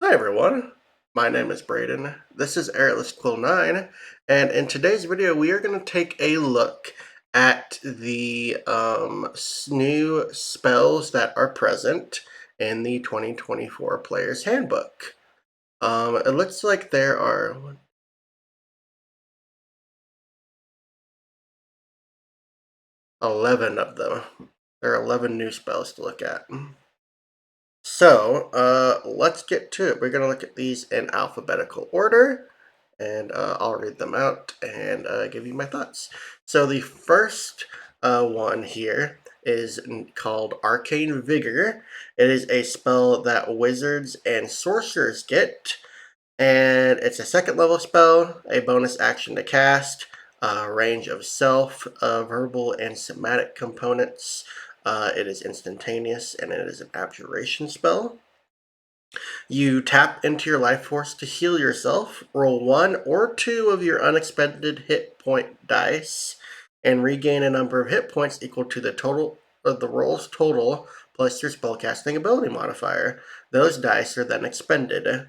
Hi everyone, my name is Braden. This is Airless Quill 9, and in today's video we are going to take a look at the new spells that are present in the 2024 Player's Handbook. It looks like there are 11 of them. There are 11 new spells to look at. So, let's get to it. We're going to look at these in alphabetical order, and I'll read them out and give you my thoughts. So the first one here is called Arcane Vigor. It is a spell that wizards and sorcerers get, and it's a second level spell, a bonus action to cast, range of self, verbal and somatic components. It is instantaneous, and it is an abjuration spell. You tap into your life force to heal yourself, roll 1 or 2 of your unexpended hit point dice, and regain a number of hit points equal to the total of the roll's total plus your spellcasting ability modifier. Those dice are then expended.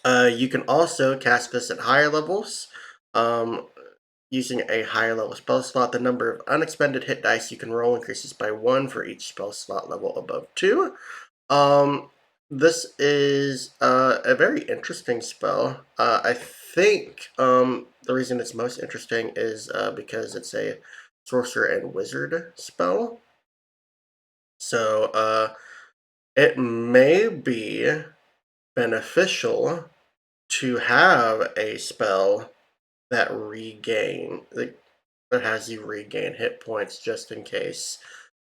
You can also cast this at higher levels. Using a higher level spell slot, the number of unexpended hit dice you can roll increases by 1 for each spell slot level above 2. This is a very interesting spell. I think the reason it's most interesting is because it's a sorcerer and wizard spell. So it may be beneficial to have a spell that that has you regain hit points just in case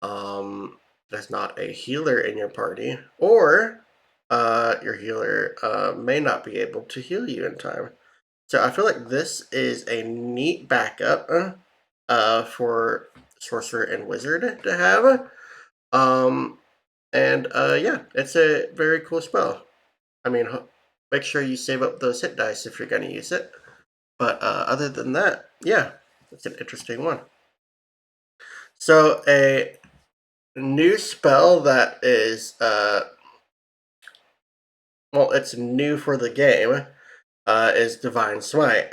there's not a healer in your party, or your healer may not be able to heal you in time. So I feel like this is a neat backup for sorcerer and wizard to have. Yeah, it's a very cool spell. I mean, make sure you save up those hit dice if you're going to use it. But other than that, yeah, it's an interesting one. So a new spell that is it's new for the game, is Divine Smite.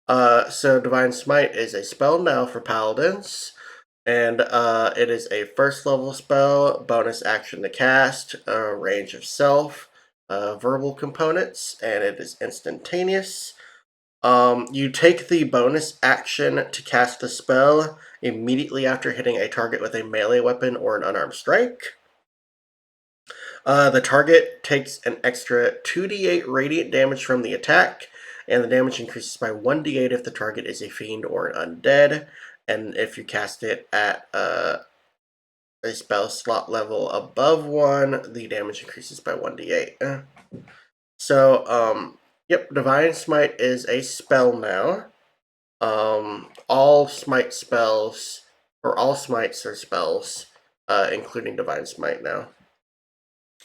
So Divine Smite is a spell now for paladins, and it is a first level spell, bonus action to cast, range of self, verbal components, and it is instantaneous. You take the bonus action to cast the spell immediately after hitting a target with a melee weapon or an unarmed strike. The target takes an extra 2d8 radiant damage from the attack, and the damage increases by 1d8 if the target is a fiend or an undead, and if you cast it at a spell slot level above 1, the damage increases by 1d8. So, yep, Divine Smite is a spell now. All Smite spells, or all Smites are spells, including Divine Smite now.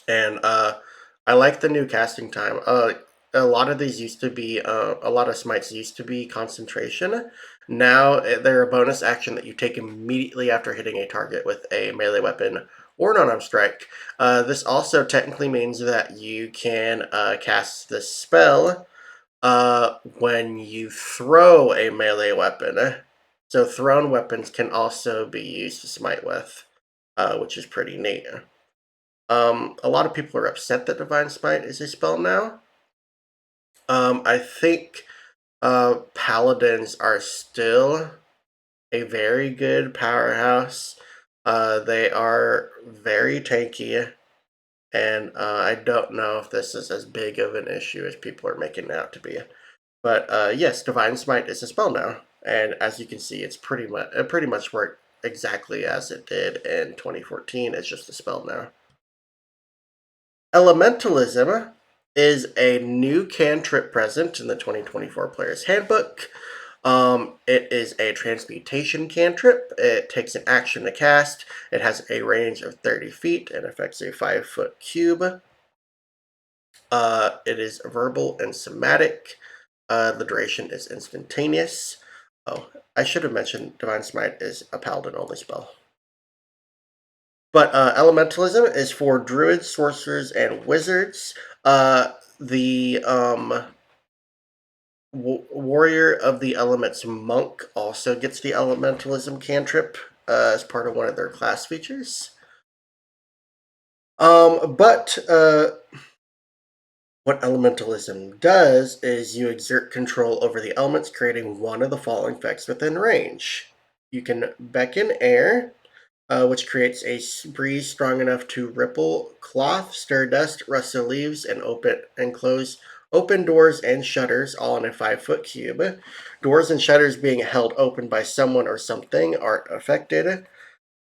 And I like the new casting time. A lot of these used to be, a lot of Smites used to be concentration. Now they're a bonus action that you take immediately after hitting a target with a melee weapon or an unarmed strike. This also technically means that you can cast this spell when you throw a melee weapon. So thrown weapons can also be used to smite with, which is pretty neat. A lot of people are upset that Divine Smite is a spell now. I think Paladins are still a very good powerhouse. They are very tanky, and I don't know if this is as big of an issue as people are making it out to be. But yes, Divine Smite is a spell now, and as you can see, it pretty much worked exactly as it did in 2014. It's just a spell now. Elementalism is a new cantrip present in the 2024 Player's Handbook. It is a transmutation cantrip. It takes an action to cast. It has a range of 30 feet and affects a 5-foot cube. It is verbal and somatic. The duration is instantaneous. Oh, I should have mentioned Divine Smite is a paladin only spell. But Elementalism is for druids, sorcerers, and wizards. The Warrior of the Elements monk also gets the Elementalism cantrip as part of one of their class features. But what Elementalism does is you exert control over the elements, creating one of the following effects within range. You can beckon air, which creates a breeze strong enough to ripple cloth, stir dust, rustle leaves, and close open doors and shutters, all in a 5-foot cube. Doors and shutters being held open by someone or something aren't affected.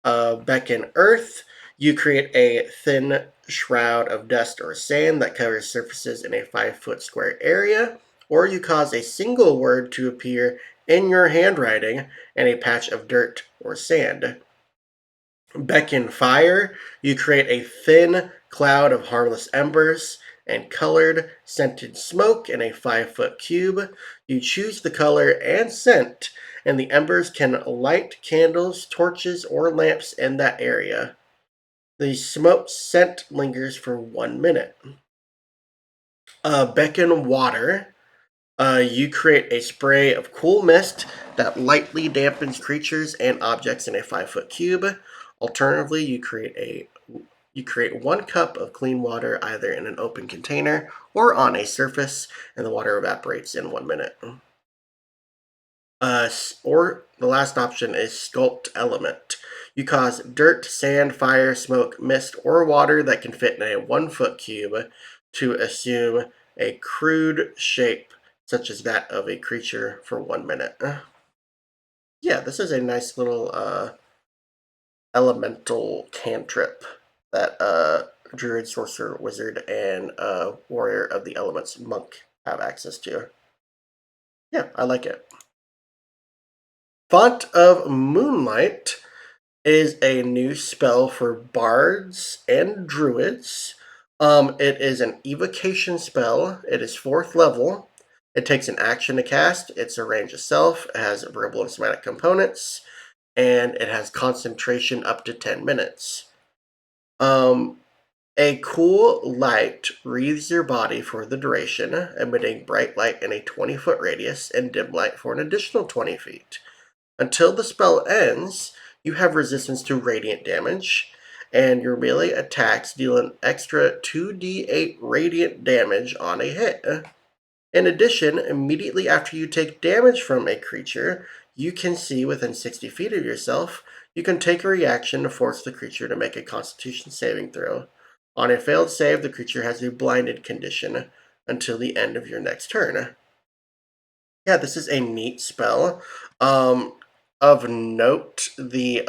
Beckon earth, you create a thin shroud of dust or sand that covers surfaces in a 5-foot square area, or you cause a single word to appear in your handwriting in a patch of dirt or sand. Beckon fire, you create a thin cloud of harmless embers and colored, scented smoke in a 5-foot cube. You choose the color and scent, and the embers can light candles, torches, or lamps in that area. The smoke scent lingers for 1 minute. Beckon water. You create a spray of cool mist that lightly dampens creatures and objects in a 5-foot cube. Alternatively, you create 1 cup of clean water either in an open container or on a surface, and the water evaporates in 1 minute. Or the last option is sculpt element. You cause dirt, sand, fire, smoke, mist, or water that can fit in a 1-foot cube to assume a crude shape, such as that of a creature, for 1 minute. Yeah, this is a nice little elemental cantrip that druid, sorcerer, wizard, and warrior of the elements monk have access to. Yeah, I like it. Fount of Moonlight is a new spell for bards and druids. It is an evocation spell. It is 4th level. It takes an action to cast. It's a range itself. It has verbal and somatic components, and it has concentration up to 10 minutes. A cool light wreathes your body for the duration, emitting bright light in a 20-foot radius and dim light for an additional 20 feet. Until the spell ends, you have resistance to radiant damage, and your melee attacks deal an extra 2d8 radiant damage on a hit. In addition, immediately after you take damage from a creature you can see within 60 feet of yourself, you can take a reaction to force the creature to make a Constitution saving throw. On a failed save, the creature has a blinded condition until the end of your next turn. Yeah, this is a neat spell. Of note, the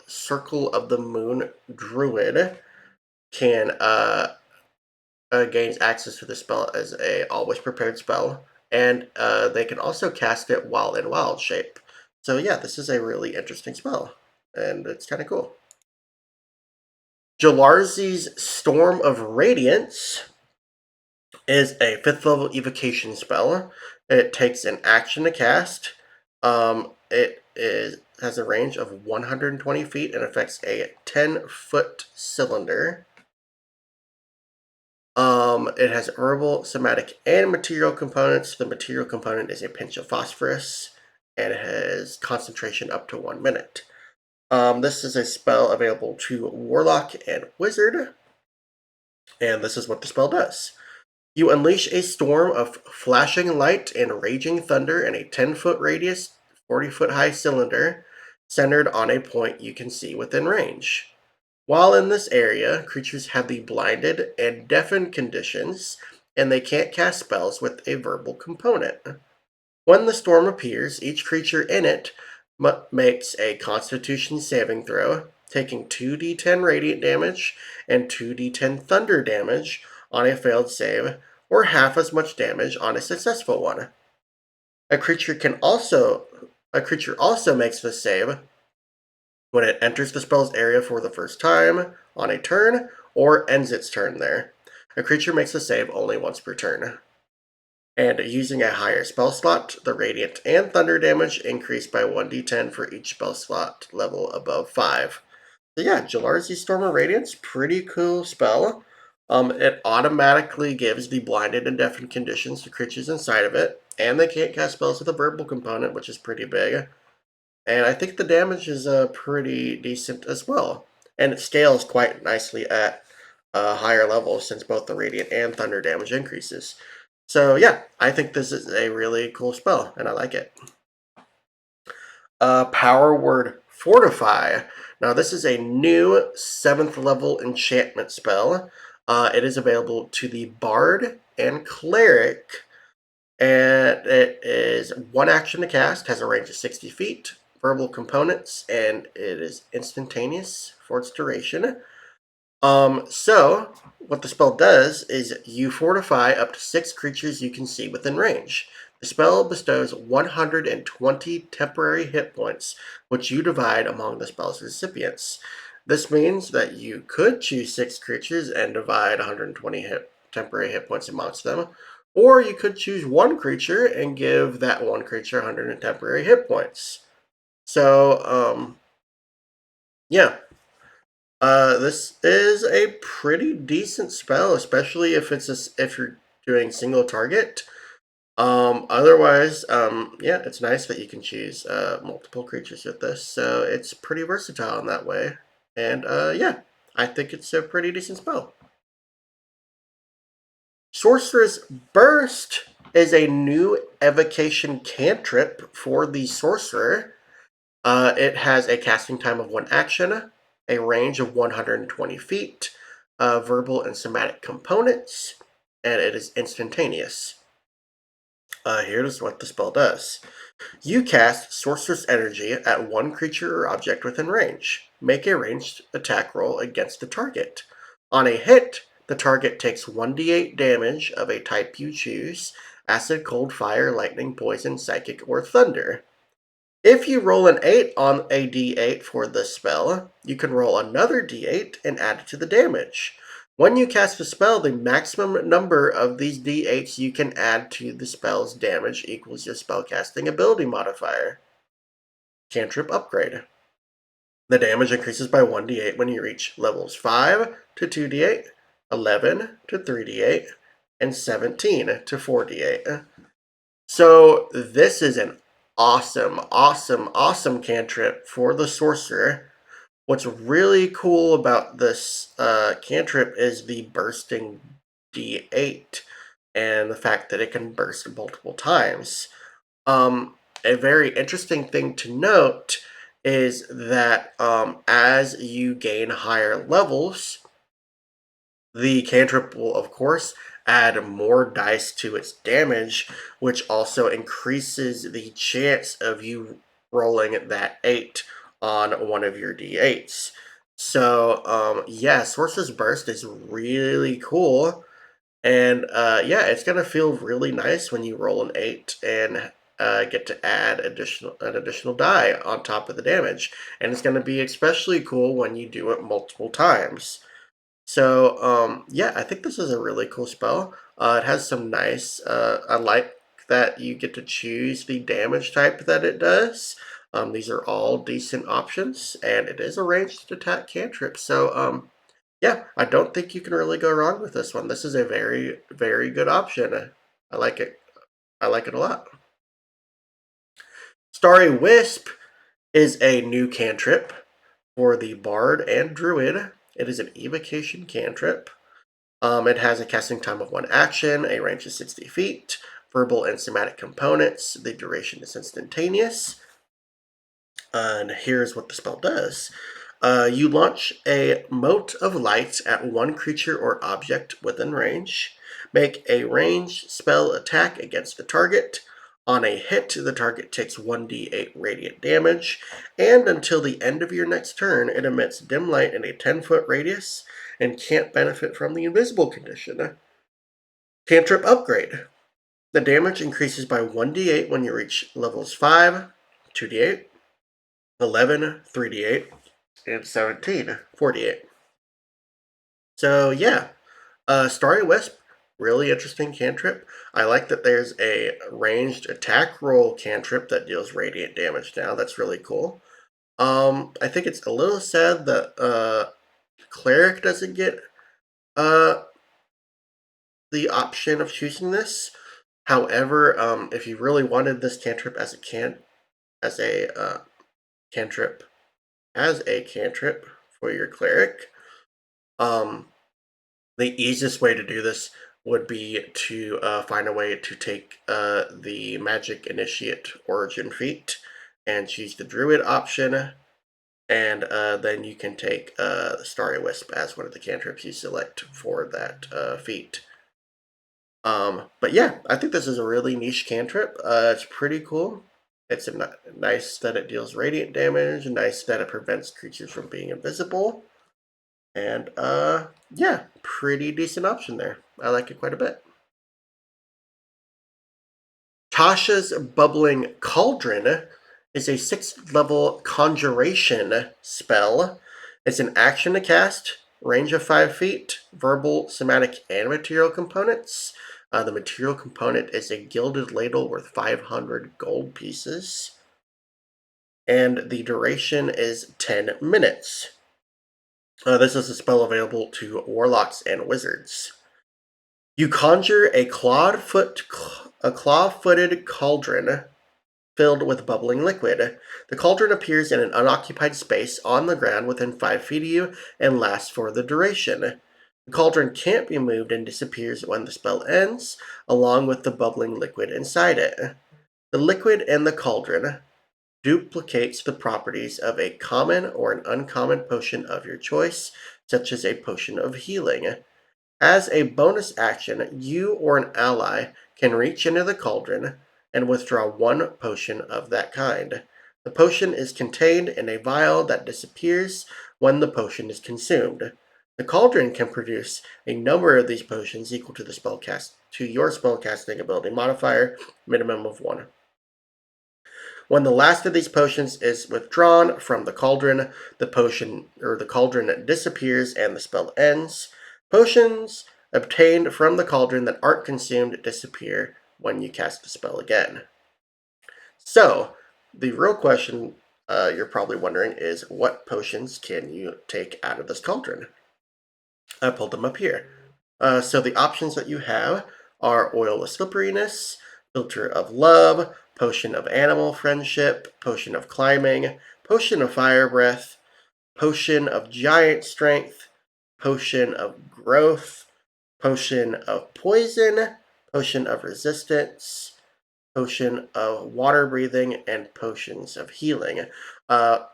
Circle of the Moon Druid can gains access to the spell as a always prepared spell, and they can also cast it while in wild shape. So yeah, this is a really interesting spell, and it's kind of cool. Jallarzi's Storm of Radiance is a 5th level evocation spell. It takes an action to cast. It has a range of 120 feet and affects a 10-foot cylinder. It has herbal, somatic, and material components. The material component is a pinch of phosphorus, and it has concentration up to 1 minute. This is a spell available to Warlock and Wizard, and this is what the spell does. You unleash a storm of flashing light and raging thunder in a 10-foot radius, 40-foot high cylinder, centered on a point you can see within range. While in this area, creatures have the blinded and deafened conditions, and they can't cast spells with a verbal component. When the storm appears, each creature in it makes a Constitution saving throw, taking 2d10 radiant damage and 2d10 thunder damage on a failed save, or half as much damage on a successful one. A creature also makes the save when it enters the spell's area for the first time on a turn, or ends its turn there. A creature makes a save only once per turn. And using a higher spell slot, the radiant and thunder damage increase by 1d10 for each spell slot level above 5. So yeah, Jallarzi Storm of Radiance, pretty cool spell. It automatically gives the blinded and deafened conditions to creatures inside of it, and they can't cast spells with a verbal component, which is pretty big. And I think the damage is pretty decent as well. And it scales quite nicely at higher levels since both the Radiant and Thunder damage increases. So yeah, I think this is a really cool spell, and I like it. Power Word Fortify. Now this is a new 7th level enchantment spell. It is available to the Bard and Cleric, and it is 1 action to cast, has a range of 60 feet, verbal components, and it is instantaneous for its duration. So what the spell does is you fortify up to 6 creatures you can see within range. The spell bestows 120 temporary hit points, which you divide among the spell's recipients. This means that you could choose 6 creatures and divide 120 temporary hit points amongst them, or you could choose 1 creature and give that 1 creature 100 temporary hit points. So, yeah, this is a pretty decent spell, especially if if you're doing single target. Otherwise, yeah, it's nice that you can choose multiple creatures with this, so it's pretty versatile in that way. And yeah, I think it's a pretty decent spell. Sorcerous Burst is a new evocation cantrip for the sorcerer. It has a casting time of 1 action, a range of 120 feet, verbal and somatic components, and it is instantaneous. Here's what the spell does. You cast Sorcerous Energy at 1 creature or object within range. Make a ranged attack roll against the target. On a hit, the target takes 1d8 damage of a type you choose: acid, cold, fire, lightning, poison, psychic, or thunder. If you roll an 8 on a d8 for this spell, you can roll another d8 and add it to the damage. When you cast a spell, the maximum number of these d8s you can add to the spell's damage equals your spellcasting ability modifier. Cantrip Upgrade. The damage increases by 1d8 when you reach levels 5 to 2d8, 11 to 3d8, and 17 to 4d8. So this is an awesome cantrip for the sorcerer. What's really cool about this cantrip is the bursting D8 and the fact that it can burst multiple times. A very interesting thing to note is that as you gain higher levels, the cantrip will, of course, add more dice to its damage, which also increases the chance of you rolling that 8 on one of your d8s. So, yeah, Sorcerous Burst is really cool. And yeah, it's going to feel really nice when you roll an 8 and get to add an additional die on top of the damage. And it's going to be especially cool when you do it multiple times. So, yeah, I think this is a really cool spell. It has some nice, I like that you get to choose the damage type that it does. These are all decent options, and it is a ranged attack cantrip. So, yeah, I don't think you can really go wrong with this one. This is a very good option. I like it. I like it a lot. Starry Wisp is a new cantrip for the Bard and Druid. It is an evocation cantrip. It has a casting time of 1 action, a range of 60 feet, verbal and somatic components. The duration is instantaneous. And here's what the spell does. You launch a mote of light at 1 creature or object within range. Make a ranged spell attack against the target. On a hit, the target takes 1d8 radiant damage, and until the end of your next turn, it emits dim light in a 10-foot radius and can't benefit from the invisible condition. Cantrip Upgrade. The damage increases by 1d8 when you reach levels 5, 2d8, 11, 3d8, and 17, 4d8. So yeah, Starry Wisp, really interesting cantrip. I like that there's a ranged attack roll cantrip that deals radiant damage now. That's really cool. I think it's a little sad that Cleric doesn't get the option of choosing this. However, if you really wanted this cantrip as a cantrip for your cleric, the easiest way to do this would be to find a way to take the Magic Initiate Origin feat and choose the Druid option, and then you can take the Starry Wisp as one of the cantrips you select for that feat. But yeah, I think this is a really niche cantrip. It's pretty cool. It's nice that it deals radiant damage, nice that it prevents creatures from being invisible. And yeah, pretty decent option there. I like it quite a bit. Tasha's Bubbling Cauldron is a 6th level Conjuration spell. It's an action to cast, range of 5 feet, verbal, somatic, and material components. The material component is a gilded ladle worth 500 gold pieces. And the duration is 10 minutes. This is a spell available to warlocks and wizards. You conjure a claw-footed cauldron filled with bubbling liquid. The cauldron appears in an unoccupied space on the ground within 5 feet of you and lasts for the duration. The cauldron can't be moved and disappears when the spell ends, along with the bubbling liquid inside it. The liquid in the cauldron duplicates the properties of a common or an uncommon potion of your choice, such as a potion of healing. As a bonus action, you or an ally can reach into the cauldron and withdraw 1 potion of that kind. The potion is contained in a vial that disappears when the potion is consumed. The cauldron can produce a number of these potions equal to your spellcasting ability modifier, minimum of 1. When the last of these potions is withdrawn from the cauldron disappears and the spell ends. Potions obtained from the cauldron that aren't consumed disappear when you cast the spell again. So, the real question you're probably wondering is, what potions can you take out of this cauldron? I pulled them up here. So the options that you have are Oil of Slipperiness, Filter of Love, Potion of Animal Friendship, Potion of Climbing, Potion of Fire Breath, Potion of Giant Strength, Potion of Growth, Potion of Poison, Potion of Resistance, Potion of Water Breathing, and Potions of Healing. To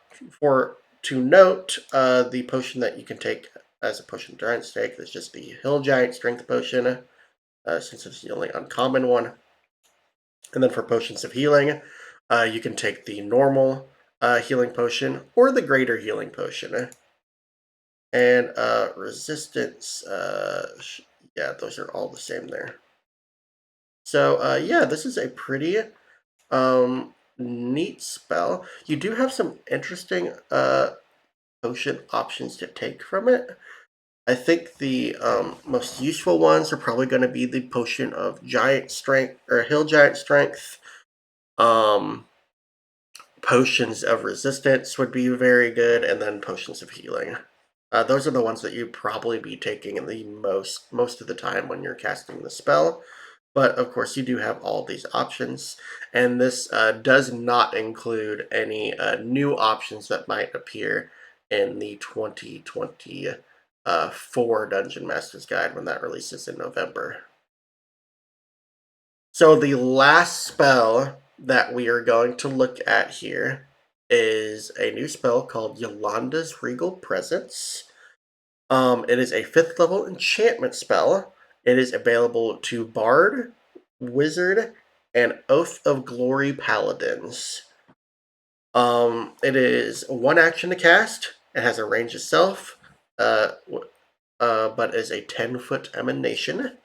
note, the potion that you can take as a potion of Giant Strength is just the Hill Giant Strength potion, since it's the only uncommon one. And then for potions of healing, you can take the normal healing potion or the greater healing potion. And resistance, yeah, those are all the same there. So yeah, this is a pretty neat spell. You do have some interesting potion options to take from it. I think the most useful ones are probably going to be the potion of giant strength or hill giant strength. Potions of resistance would be very good, and then potions of healing. Those are the ones that you'd probably be taking the most of the time when you're casting the spell. But of course, you do have all these options, and this does not include any new options that might appear in the 2024 Dungeon Master's Guide when that releases in November. So the last spell that we are going to look at here is a new spell called Yolande's Regal Presence. It is a 5th level enchantment spell. It is available to Bard, Wizard, and Oath of Glory Paladins. It is 1 action to cast. It has a range itself, but is a 10-foot emanation.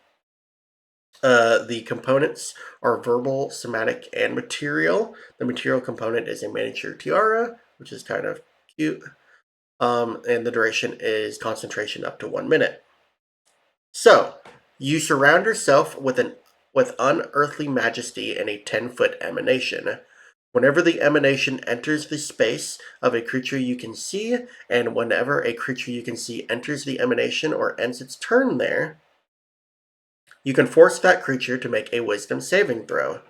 The components are verbal, somatic, and material. The material component is a miniature tiara, which is kind of cute. And the duration is concentration up to 1 minute. So, you surround yourself with unearthly majesty in a 10-foot emanation. Whenever the emanation enters the space of a creature you can see, and whenever a creature you can see enters the emanation or ends its turn there, you can force that creature to make a wisdom saving throw.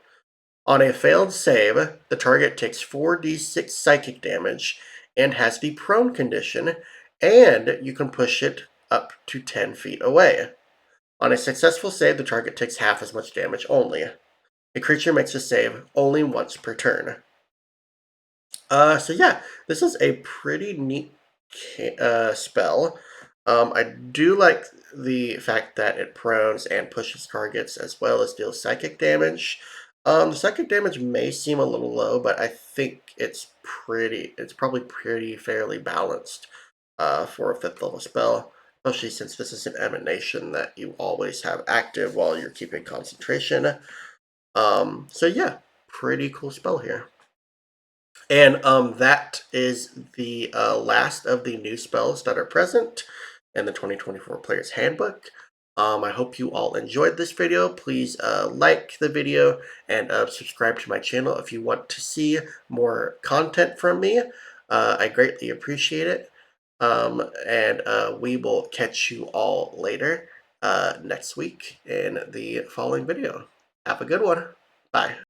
On a failed save, the target takes 4d6 psychic damage and has the prone condition, and you can push it up to 10 feet away. On a successful save, the target takes half as much damage only. A creature makes a save only once per turn. So yeah, this is a pretty neat spell. I do like the fact that it prones and pushes targets as well as deals psychic damage. The psychic damage may seem a little low, but I think it's probably pretty fairly balanced for a 5th level spell, especially since this is an emanation that you always have active while you're keeping concentration. So yeah, pretty cool spell here. And that is the last of the new spells that are present in the 2024 Player's Handbook. I hope you all enjoyed this video. Please like the video and subscribe to my channel if you want to see more content from me. I greatly appreciate it. And we will catch you all later next week in the following video. Have a good one. Bye.